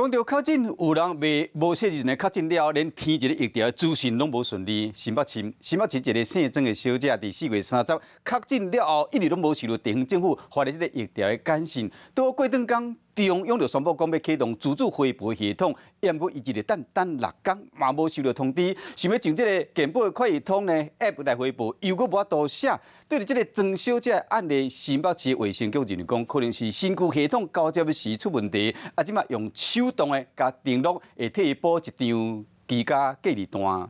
讲到确诊，有人无确诊的确诊了，连填一个疫调资讯拢无顺利。新北市一个姓曾的小姐，伫4月30确诊了后，一直拢无收到地方政府发的这个疫调的简讯。到过段工，中央就宣布讲要启动自主回报系统，验过一直等6天，嘛无收到通知。想要从这个健保快易通呢 App 来回报，又搁无法度写。对于这个曾小姐案例，新北市卫生局认为讲，可能是身躯系统交接时出问题，即马用手动的甲登录，会替伊补一张居家隔离单。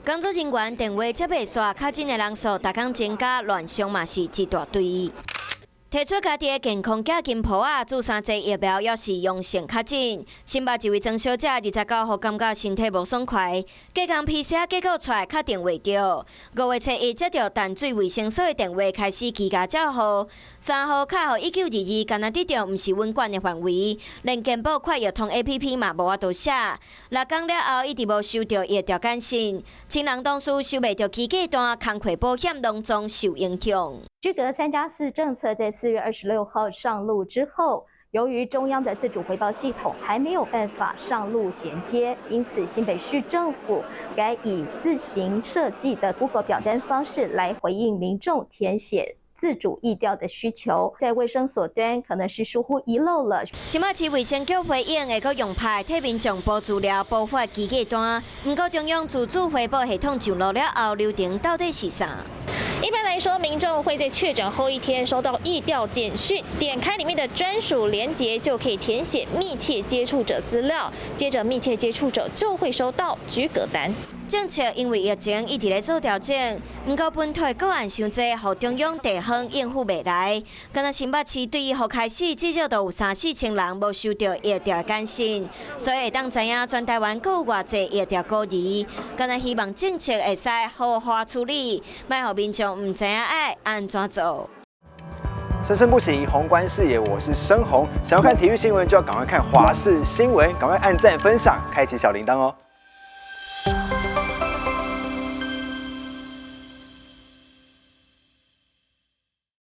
工作人员电话接袂煞，确诊的人数逐工增加，乱象嘛是一大堆。提出家己的健康假金簿啊，做3剂疫苗也是阳性确诊。新北一位曾小姐29号感觉身体无爽快，隔工 PCR 结果出来确定袂着。5月初一接到淡水卫生所的电话，开始居家照护。3号卡号1922，敢若得着毋是阮管的范围，连健保快易通 APP 嘛无法度写。6天了后一直无收到疫调简讯，亲人同事收袂到居家单，工课保险拢总受影响。居隔3+4政策在4月26号上路之后，由于中央的自主回报系统还没有办法上路衔接，因此新北市政府改以自行设计的 Google 表单方式来回应民众填写自主疫调的需求，在卫生所端可能是疏忽遗漏了。新北市卫生局回应会阁用派替民众补资料、补发居家单，不过中央自主回报系统上路了后，流程到底是啥？一般来说，民众会在确诊后1天收到疫调简讯，点开里面的专属连结就可以填写密切接触者资料，接着密切接触者就会收到居隔单。政策因为疫情一直在做调整，不过本土个案伤济，互中央地方应付袂来。敢若新北市对于后开始至少都有3-4千人无收到疫调简讯，所以会当知影全台湾阁有偌济疫调孤儿。敢若希望政策会使好好处理，莫互民众唔知影爱安怎做。生生不息，宏观视野，我是申宏。想要看体育新闻，就要赶快看华视新闻，赶快按赞、分享、开启小铃铛哦。